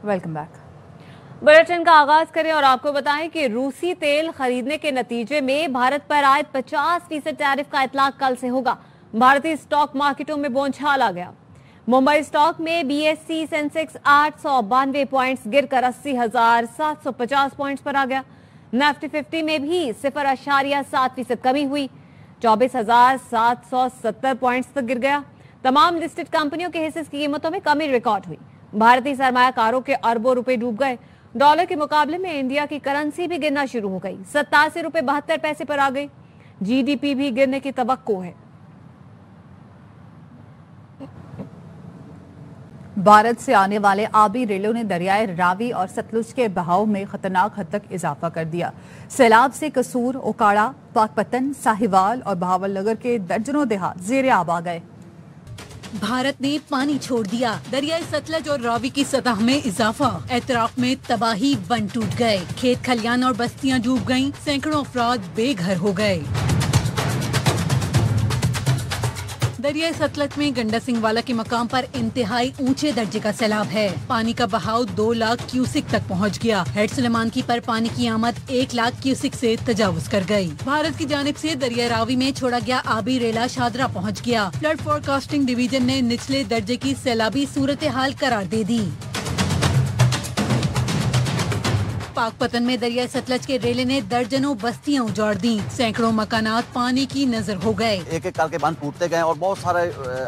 Welcome back. Bulletin का आगाज करें और आपको बताएं कि रूसी तेल खरीदने के नतीजे में भारत पर आयत 50% टैरिफ का इतलाक कल से होगा। भारतीय स्टॉक मार्केटों में बोलचाल आ गया। मुंबई स्टॉक में बीएसई सेंसेक्स 892 पॉइंट्स गिरकर 80,750 पॉइंट्स पर आ गया। निफ्टी 50 में भी 0.7% कमी हुई, 24,770 पॉइंट्स तक गिर गया। तमाम लिस्टेड कंपनियों के हिस्से की कीमतों में कमी रिकॉर्ड हुई। भारतीय सरमायाकारों के अरबों रुपए डूब गए। डॉलर के मुकाबले में इंडिया की करेंसी भी गिरना शुरू हो गई, 87 रुपए 72 पैसे पर आ गई। जीडीपी भी गिरने की तवक्को है। भारत से आने वाले आबी रेलों ने दरियाए रावी और सतलुज के बहाव में खतरनाक हद तक इजाफा कर दिया। सैलाब से कसूर, ओकाड़ा, पाकपतन, साहिवाल और बहावलनगर के दर्जनों देहात ज़ेरे आब आ गए। भारत ने पानी छोड़ दिया। दरियाई सतलज और रावी की सतह में इजाफा, एतराफ में तबाही, वन टूट गए, खेत खलियान और बस्तियां डूब गईं, सैकड़ों अफराद बेघर हो गए। दरियाई सतलज में गंडा सिंह वाला के मकाम पर इंतहाई ऊंचे दर्जे का सैलाब है। पानी का बहाव 2 लाख क्यूसिक तक पहुंच गया। हेड सुलेमान की पर पानी की आमद 1 लाख क्यूसिक से तजावुज कर गई। भारत की जानिब से दरिया रावी में छोड़ा गया आबी रेला शादरा पहुंच गया। फ्लड फोरकास्टिंग डिवीजन ने निचले दर्जे की सैलाबी सूरत हाल करार दे दी। पाकपतन में दरिया सतलज के रेले ने दर्जनों बस्तियां उजाड़ दी, सैकड़ों मकानात पानी की नजर हो गए। एक एक करके बांध टूटते गए और बहुत सारे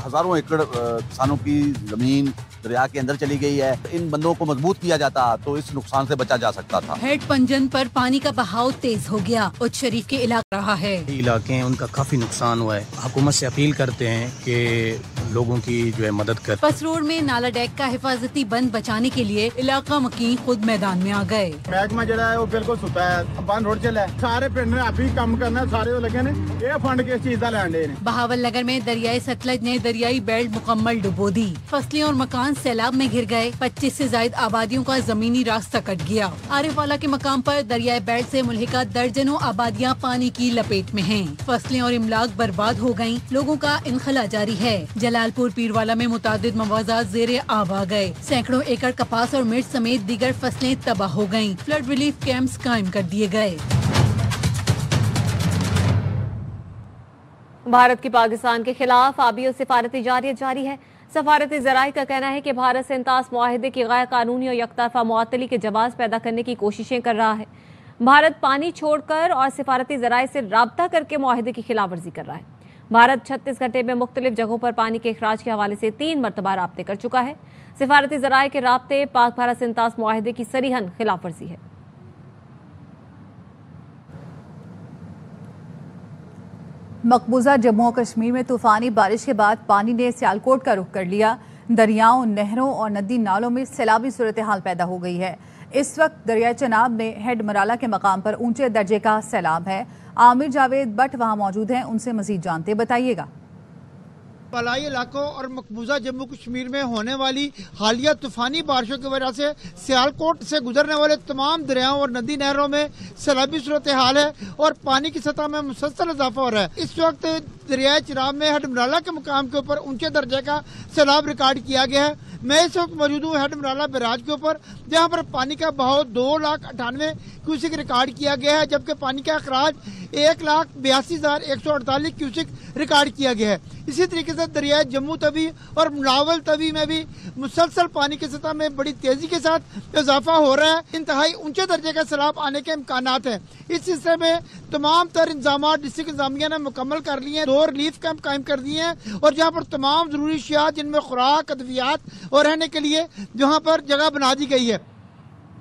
हजारों एकड़ किसानों की जमीन दरिया के अंदर चली गई है। इन बंदों को मजबूत किया जाता तो इस नुकसान से बचा जा सकता था। हेड पंजन पर पानी का बहाव तेज हो गया। उच्च शरीफ के इलाका रहा है, इलाके हैं उनका काफी नुकसान हुआ है। हुकूमत से अपील करते हैं कि लोगों की जो है मदद कर। पसरोड़ में नाला डेक का हिफाजती बंद बचाने के लिए इलाका मकीन खुद मैदान में आ गए। महकमा जरा है वो बिल्कुल सुता है, बंद रोड चला है, सारे पिंड ने अभी काम करना, सारे लगे ने ये फंड किस चीज का लैंडे ने। बहावलनगर में दरियाई सतलज ने दरियाई बेल्ट मुकम्मल डुबो दी। फसलें और मकान सैलाब में घिर गए। 25 से ज्यादा आबादियों का जमीनी रास्ता कट गया। आरिफवाला के मकाम पर दरियाई बेल्ट से मुल्हिका दर्जनों आबादियां पानी की लपेट में हैं। फसलें और इमलाक बर्बाद हो गयी। लोगों का इनखला जारी है। जलालपुर पीरवाला में मुतादिद मवाज़ात ज़ेरे आब आ गए। सैकड़ों एकड़ कपास और मिर्च समेत दीगर फसलें तबाह हो गयीं। फ्लड रिलीफ कैंप्स कायम कर दिए गए। भारत की पाकिस्तान के खिलाफ आबी और सिफारती जारियत जारी है। सफारती जराये का कहना है कि भारत से इंतास मुआहिदे की गैर कानूनी और यकतरफा मुअत्तली के जवाब पैदा करने की कोशिशें कर रहा है। भारत पानी छोड़कर और सिफारती जराये से राब्ता करके मुआहिदे की खिलाफ वर्जी कर रहा है। भारत 36 घंटे में मुख्तलिफ जगहों पर पानी के अखराज के हवाले से 3 मरतबा राब्ते कर चुका है। सिफारती जराये के राब्ते पाक भारत से इंतास मुआहिदे की सरीहन खिलाफ वर्जी है। मकबूजा जम्मू और कश्मीर में तूफानी बारिश के बाद पानी ने सियालकोट का रुख कर लिया। दरियाओं, नहरों और नदी नालों में सैलाबी सूरत हाल पैदा हो गई है। इस वक्त दरिया चनाब में हेड मराला के मकाम पर ऊंचे दर्जे का सैलाब है। आमिर जावेद भट्ट वहां मौजूद हैं, उनसे मजीद जानते, बताइएगा। पलाई इलाकों और मकबूजा जम्मू कश्मीर में होने वाली हालिया तूफानी बारिशों की वजह से सियालकोट से गुजरने वाले तमाम दरियाओं और नदी नहरों में सैलाबी सूरत हाल है और पानी की सतह में मुसलसल इजाफा हो रहा है। इस वक्त दरियाए चिनाब में हेडमराला के मुकाम के ऊपर ऊंचे दर्जे का सैलाब रिकॉर्ड किया गया है। मैं इस वक्त मौजूद हूँ हेडमराला बैराज के ऊपर, जहाँ पर पानी का बहाव 2,98,000 क्यूसिक रिकॉर्ड किया गया है, जबकि पानी का अखराज 1,82,148 क्यूसिक रिकॉर्ड किया गया है। इसी तरीके से दरियाए जम्मू तवी और मुनावल तवी में भी मुसलसल पानी की सतह में बड़ी तेजी के साथ इजाफा हो रहा है। इंतहाई ऊंचे दर्जे का सैलाब आने के इम्कानात हैं। इस सिलसिले में तमाम तर इंतजाम डिस्ट्रिक्ट इंतजामिया ने मुकम्मल कर लिए हैं। 2 रिलीफ कैंप कायम कर दिए हैं और जहाँ पर तमाम जरूरी अशिया जिनमें खुराक, अद्वियात और रहने के लिए जहाँ पर जगह बना दी गई है।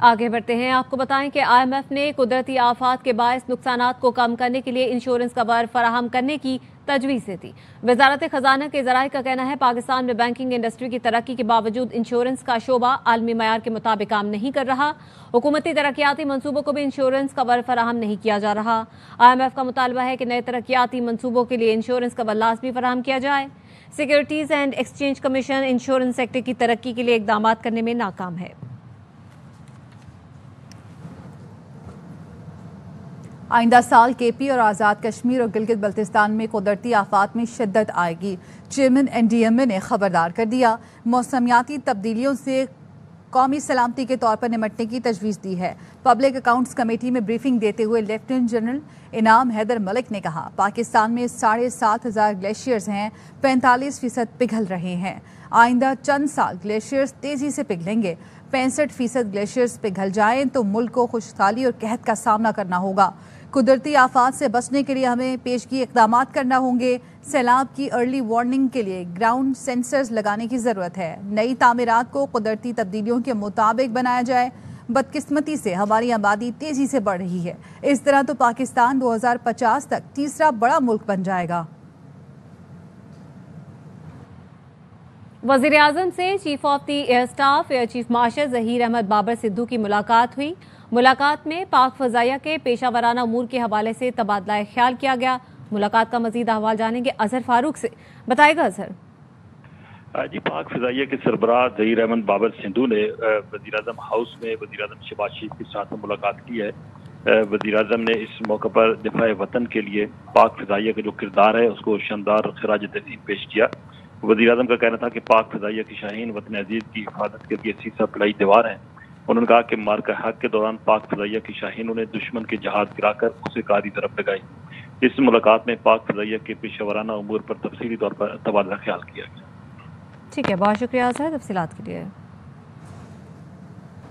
आगे बढ़ते हैं। आपको बताएं कि IMF ने कुदरती आफात के बायस नुकसानात को कम करने के लिए इंश्योरेंस कवर फराहम करने की तजवीज़ दी। वजारत खजाना के ज़राए का कहना है पाकिस्तान में बैंकिंग इंडस्ट्री की तरक्की के बावजूद इंश्योरेंस का शोबा आलमी मयार के मुताबिक काम नहीं कर रहा। हुकूमती तरक्याती मंसूबों को भी इंश्योरेंस कवर फराहम नहीं किया जा रहा। IMF का मुतालबा है कि नए तरक्याती मंसूबों के लिए इंश्योरेंस कवर लाजमी फराहम किया जाए। Securities and exchange commission insurance sector की तरक्की के लिए इकदाम करने में नाकाम है। आइंदा साल केपी और आज़ाद कश्मीर और गिलगित बल्तिस्तान में कुदरती आफात में शिद्दत आएगी। चेयरमैन NDMA ने खबरदार कर दिया। मौसमियाती तब्दीलियों से कौमी सलामती के तौर पर निपटने की तजवीज़ दी है। पब्लिक अकाउंट्स कमेटी में ब्रीफिंग देते हुए लेफ्टिनेंट जनरल इनाम हैदर मलिक ने कहा, पाकिस्तान में 7,500 ग्लेशियर्स हैं, 45% पिघल रहे हैं। आइंदा चंद साल ग्लेशियर्स तेजी से पिघलेंगे। 65% ग्लेशियर्स पिघल जाएं तो मुल्क को खुशहाली और कहत का सामना करना होगा। कुदरती आफात से बचने के लिए हमें पेशगी इक़दामात करना होंगे। सैलाब की अर्ली वार्निंग के लिए ग्राउंड सेंसर्स लगाने की ज़रूरत है। नई तामीरात को कुदरती तब्दीलियों के मुताबिक बनाया जाए। बदकिस्मती से हमारी आबादी तेजी से बढ़ रही है। इस तरह तो पाकिस्तान 2050 तक तीसरा बड़ा मुल्क बन जाएगा। वज़ीर आज़म से chief of the air staff air chief marshal Zaheer Ahmed Babar Sidhu की मुलाकात हुई। मुलाकात में पाक फ़ज़ाइया के पेशावराना उमूर के हवाले से तबादला ख्याल किया गया। मुलाकात का मज़ीद अहवाल जानेंगे अजहर फारूक से। बताएगा अजहर। जी, पाक फ़ज़ाइया के सरबराह ज़हीर अहमद बाबर सिद्धू ने वज़ीर आज़म हाउस में वज़ीर आज़म शहबाज शरीफ के साथ मुलाकात की है। वज़ीर आज़म ने इस मौके पर दिफा वतन के लिए पाक फ़ज़ाइया का जो किरदार है उसको शानदार खराज तहसीन पेश किया। वज़ीर आज़म का कहना था कि पाक फ़ज़ाइया की शाहीन वतन अजीज़ की हिफाजत के लिए सीसा पिलाई दीवार है। उन्होंने कहा कि मार्का हक के दौरान पाक फ़ज़ाइया की शाहीनों ने दुश्मन के जहाज गिराकर उसे कारी तरफ लगाई। इस मुलाकात में पाक फ़ज़ाइया के पेशावराना उमूर पर तफसीली तौर पर तबादला ख्याल किया गया। ठीक है, बहुत शुक्रिया अजहर तफसीलात के लिए।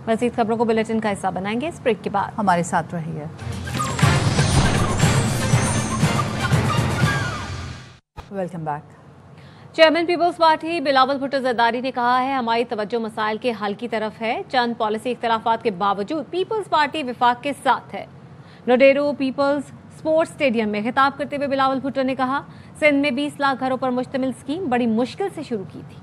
मज़ीद खबरों को बुलेटिन का हिस्सा बनाएंगे इस ब्रेक के बाद। हमारे साथ रहिए। Welcome back. Chairman People's Party Bilawal Bhutto Zardari ने कहा है, हमारी तवज्जो मसाइल के हल की तरफ है। चंद पॉलिसी इख्तलाफात के बावजूद पीपल्स पार्टी विफाक के साथ है। नोडेरो पीपल्स स्पोर्ट्स स्टेडियम में खिताब करते हुए बिलावल भुट्टो ने कहा, सिंध में 20 लाख घरों पर मुश्तमिल स्कीम बड़ी मुश्किल से शुरू की थी।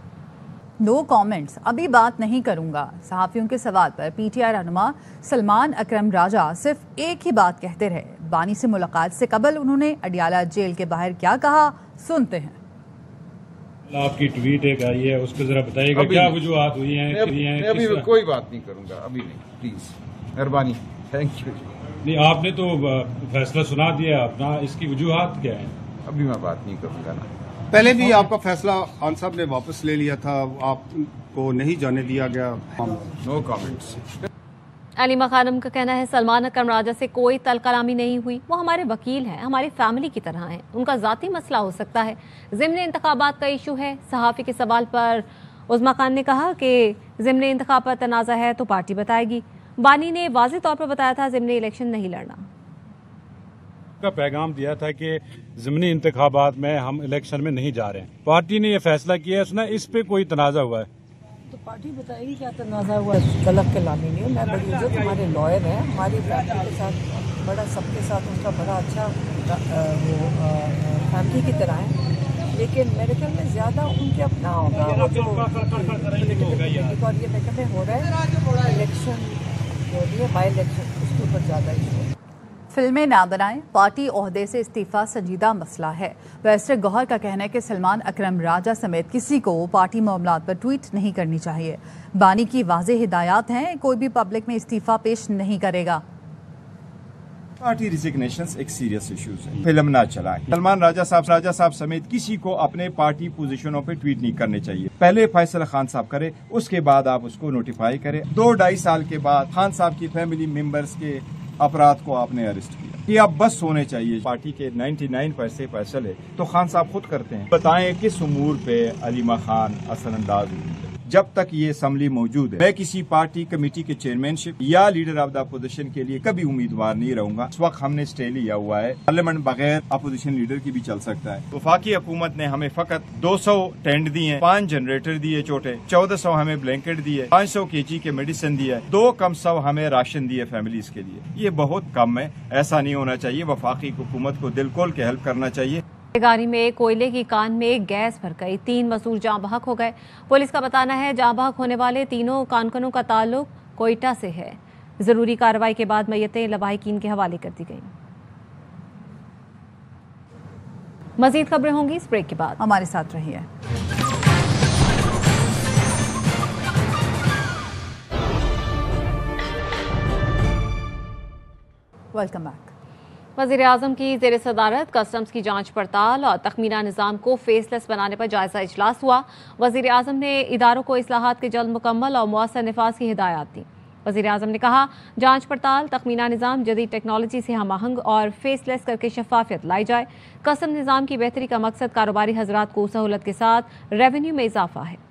नो कमेंट्स, अभी बात नहीं करूंगा। सहाफियों के सवाल पर पीटीआई रहनुमा सलमान अकरम राजा सिर्फ एक ही बात कहते रहे। बानी से मुलाकात से कबल उन्होंने अडियाला जेल के बाहर क्या कहा, सुनते हैं। आपकी ट्वीट एक आई है, उस पर जरा बताइएगा क्या वजूहात हुई हैं? अभी कोई बात नहीं करूंगा, अभी नहीं, प्लीज, मेहरबानी, थैंक यू। नहीं, आपने तो फैसला सुना दिया अपना, इसकी वजूहात क्या है? अभी मैं बात नहीं करूंगा ना। पहले भी आपका फैसला खान साहब ने वापस ले लिया था, आपको नहीं जाने दिया गया। No comments. अलीमा खानम का कहना है, सलमान अकरम राजा से कोई तल कलामी नहीं हुई। वो हमारे वकील हैं, हमारी फैमिली की तरह हैं। उनका जाती मसला हो सकता है, ज़िम्नी इंतखाबात का इशू है। सहाफ़ी के सवाल पर उज़्मा खान ने कहा कि ज़िम्नी इंतखाब पर तनाज़ा है तो पार्टी बताएगी। बानी ने वाज़ेह तौर पर बताया था ज़िम्नी इलेक्शन नहीं लड़ना का पैगाम दिया था कि ज़िमनी इंतखाबात में हम इलेक्शन में नहीं जा रहे हैं। पार्टी ने यह फैसला किया है, उसने इस पे कोई तनाज़ा हुआ है तो पार्टी बताएगी क्या तनाज़ा हुआ है। तलब के लाने नहीं, मैं बड़ी इज्जत, हमारे लॉयर हैं, हमारी फैमिली के साथ बड़ा, सबके साथ उनका बड़ा अच्छा वो फैमिली की तरह है। लेकिन मेरे ख्याल में ज़्यादा उनके अपना होगा और ये मेरे हो रहा है इलेक्शन जो भी है, बाई इलेक्शन, उसके ऊपर ज़्यादा इशू है। फिल्में ना बनाएं, पार्टी ओहदे से इस्तीफा संजीदा मसला है। बैरिस्टर गौहर का कहना है कि सलमान अकरम राजा समेत किसी को पार्टी मामलात पर ट्वीट नहीं करनी चाहिए। बानी की वाज़ेह हिदायत हैं, कोई भी पब्लिक में इस्तीफा पेश नहीं करेगा। पार्टी रिजिग्नेशंस एक सीरियस इश्यूज है, फिल्म ना चलाएं। सलमान राजा साहब समेत किसी को अपने पार्टी पोजीशनों पे ट्वीट नहीं करने चाहिए। पहले फैसला खान साहब करे, उसके बाद आप उसको नोटिफाई करें। 2-2.5 साल के बाद खान साहब की फैमिली मेंबर्स के अपराध को आपने अरेस्ट किया, ये आप बस होने चाहिए। पार्टी के 99% फैसले तो खान साहब खुद करते हैं। बताएं किस उमूर पे अलीमा खान असरअंदाज हुई। जब तक ये असम्बली मौजूद है, मैं किसी पार्टी कमेटी के चेयरमैनशिप या लीडर ऑफ द अपोजिशन के लिए कभी उम्मीदवार नहीं रहूंगा। इस वक्त हमने स्टे लिया हुआ है, पार्लियामेंट बगैर अपोजिशन लीडर की भी चल सकता है। वफाकी हुकूमत ने हमें फकत 200 टेंट दिए, 5 जनरेटर दिए छोटे, 1400 हमें ब्लैंकेट दिए, 500 kg के मेडिसिन दिए, 2 कम 100 हमें राशन दिए फैमिलीज के लिए। ये बहुत कम है, ऐसा नहीं होना चाहिए। वफाकी हुकूमत को दिल खोल के हेल्प करना चाहिए। गाड़ी में कोयले की कान में गैस भर गई, 3 मजदूर जाँ बहक हो गए। पुलिस का बताना है जाँ बहक होने वाले तीनों कानकनों का ताल्लुक कोयटा से है। जरूरी कार्रवाई के बाद मय्यतें लवाहिकीन के हवाले कर दी गई। मजीद खबरें होंगी इस ब्रेक के बाद, हमारे साथ रहिए। Welcome back. वज़ीर आज़म की ज़ेर सदारत कस्टम्स की जांच पड़ताल और तखमीना निज़ाम को फेसलेस बनाने पर जायजा इजलास हुआ। वज़ीर आज़म ने इदारों को इस्लाहात के जल्द मुकम्मल और मुअस्सर निफाज की हिदायत दी। वज़ीर आज़म ने कहा, जांच पड़ताल तखमीना निज़ाम जदीद टेक्नोलॉजी से हम आहंग और फेसलेस करके शफाफियत लाई जाए। कस्टम निज़ाम की बेहतरी का मकसद कारोबारी हजरात को सहूलत के साथ रेवेन्यू में इजाफा है।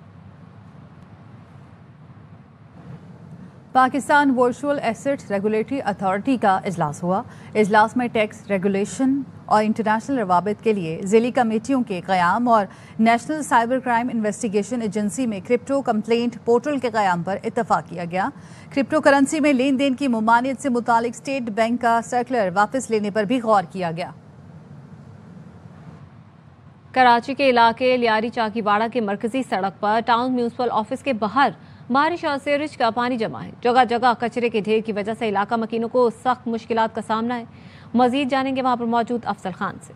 Pakistan virtual asset regulatory authority का इजलास हुआ। इजलास में टैक्स रेगुलेशन और इंटरनेशनल रवाबित के लिए ज़िली कमेटियों के क़याम और national cyber crime investigation agency में क्रिप्टो कंप्लेंट पोर्टल के क़याम पर इत्तफाक किया गया। क्रिप्टो करेंसी में लेन देन की मुमानियत से मुतालिक स्टेट बैंक का सर्कुलर वापस लेने पर भी गौर किया गया। कराची के इलाके लियारी चाकीवाड़ा के मरकजी सड़क पर टाउन म्यूनसिपल ऑफिस के बाहर बारिश और सीवरेज का पानी जमा है। जगह जगह कचरे के ढेर की वजह से इलाका मकीनों को सख्त मुश्किलात का सामना है। मजीद जानेंगे वहां पर मौजूद अफजल खान से।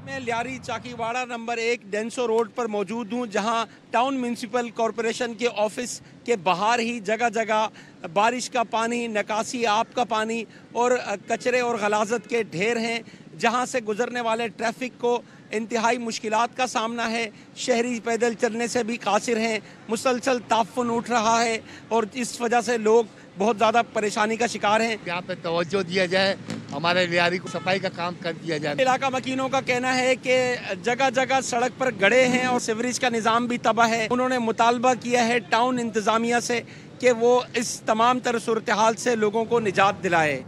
मैं Lyari Chakiwara number 1 Denso road पर मौजूद हूं, जहां टाउन म्यूनसिपल कॉरपोरेशन के ऑफिस के बाहर ही जगह जगह बारिश का पानी, निकासी आप का पानी और कचरे और गलाजत के ढेर हैं, जहां से गुजरने वाले ट्रैफिक को इंतहाई मुश्किलात का सामना है। शहरी पैदल चलने से भी कासिर हैं। मुसलसल ताफुन उठ रहा है और इस वजह से लोग बहुत ज़्यादा परेशानी का शिकार हैं। यहाँ पे तवज्जो दिया जाए, हमारे लियारी को सफाई का काम कर दिया जाए। इलाका मकीनों का कहना है कि जगह जगह सड़क पर गड्ढे हैं और सीवरेज का निज़ाम भी तबाह है। उन्होंने मुतालबा किया है टाउन इंतज़ामिया से कि वो इस तमाम तरह सूरत हाल से लोगों को निजात दिलाए।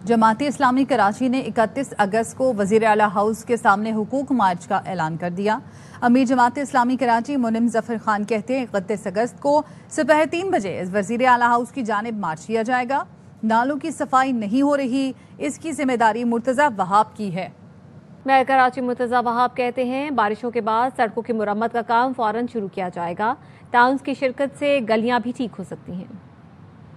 जमाती इस्लामी कराची ने 31 अगस्त को वज़ीर आला हाउस के सामने हुकूक मार्च का ऐलान कर दिया। अमीर जमात इस्लामी कराची मुनिम जफर खान कहते हैं 31 अगस्त को सुबह 3 बजे वज़ीर आला हाउस की जानिब मार्च किया जाएगा। नालों की सफाई नहीं हो रही, इसकी जिम्मेदारी मुर्तज़ा वहाब की है। मेयर कराची मुर्तज़ा वहाब कहते हैं बारिशों के बाद सड़कों की मुरम्मत का काम फौरन शुरू किया जाएगा। टाउन्स की शिरकत से गलियां भी ठीक हो सकती हैं।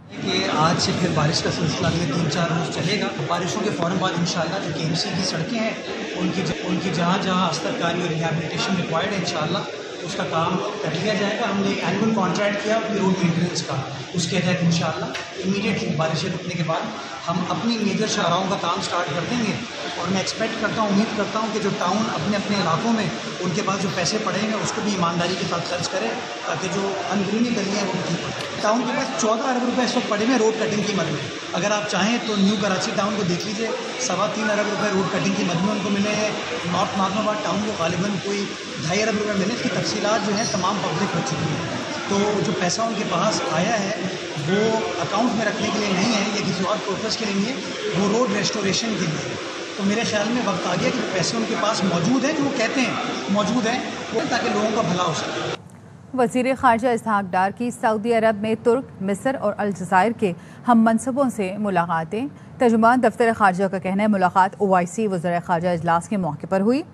कि आज से फिर बारिश का सिलसिला अगले 3-4 रोज़ चलेगा। बारिशों के फ़ौरन बाद इंशाअल्लाह जो KMC की सड़कें हैं उनकी जहाँ जहाँ अस्तरकारी और रिहैबिलिटेशन रिक्वायर्ड है इंशाअल्लाह उसका काम कर लिया जाएगा। हमने एक एनुअल कॉन्ट्रैक्ट किया अपनी रोड मेंटेनेंस का, उसके तहत इंशाअल्लाह इमीडिएटली बारिशें रुकने के बाद हम अपनी मेजर शाहराहों का काम स्टार्ट कर देंगे। और मैं एक्सपेक्ट करता हूँ, उम्मीद करता हूँ कि जो टाउन अपने अपने इलाकों में उनके पास जो पैसे पड़ेंगे उसको भी ईमानदारी के साथ खर्च करें ताकि जो अंदरूनी गलियाँ हैं वो ठीक हो। टाउन के पास 14 अरब रुपये इस वक्त पड़े हुए रोड कटिंग की मद में। अगर आप चाहें तो न्यू कराची टाउन को देख लीजिए, 3.25 अरब रुपये रोड कटिंग की मद में उनको मिले हैं। नॉर्थ नाजमाबाद टाउन को गालिबन कोई 2.5 अरब रुपये मिले। इसकी तफसीलात जो हैं तमाम पब्लिक हो चुकी हैं। तो जो पैसा उनके पास आया है वो अकाउंट में रखने के लिए नहीं है या किसी और पर्पज़ के लिए नहीं है, वो रोड रेस्टोरेशन के लिए। तो मेरे ख्याल में वक्त आ गया कि पैसे उनके पास मौजूद हैं, जो वो कहते हैं मौजूद हैं, ताकि लोगों का भला हो सके। वज़ीर ख़ारजा इसहाक डार की सऊदी अरब में तुर्क, मिस्र और अलजज़ायर के हम मनसबों से मुलाकातें। तर्जुमान दफ्तर ख़ारजा का कहना है मुलाकात OIC वज़ीर ख़ारजा इजलास के मौके पर हुई।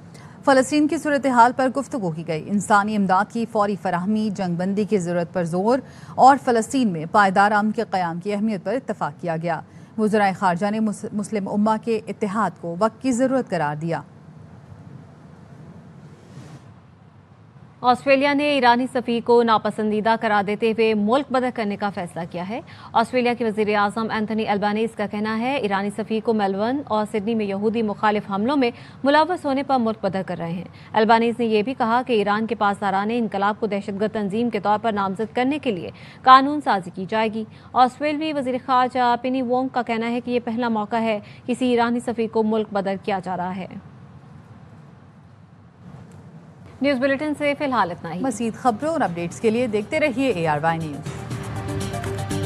फ़लस्तीन की सूरत हाल पर गुफ्तगू की गई। इंसानी इमदाद की फौरी फराहमी, जंगबंदी की ज़रूरत पर जोर और फ़लस्तीन में पायदार अमन के क़याम की अहमियत पर इत्तफ़ाक़ किया गया। वज़ीर ख़ारजा ने मुस्लिम उम्मा के इत्तेहाद को वक्त की ज़रूरत करार दिया। ऑस्ट्रेलिया ने ईरानी सफ़ीर को नापसंदीदा करार देते हुए मुल्क बदर करने का फैसला किया है। ऑस्ट्रेलिया के वज़ीर आज़म एंथनी अल्बानीज़ का कहना है ईरानी सफ़ीर को मेलबर्न और सिडनी में यहूदी मुखालिफ हमलों में मुलव्वस होने पर मुल्क बदर कर रहे हैं। अल्बानीज़ ने यह भी कहा कि ईरान के पासदारान इनकलाब को दहशतगर्द तंजीम के तौर पर नामजद करने के लिए कानून साजी की जाएगी। ऑस्ट्रेलवी वज़ीर ख़ारजा पेनी वोंग का कहना है कि यह पहला मौका है किसी ईरानी सफ़ीर को मुल्क बदर किया जा रहा है। न्यूज़ बुलेटिन से फिलहाल इतना ही। मज़ीद खबरों और अपडेट्स के लिए देखते रहिए ARY न्यूज़।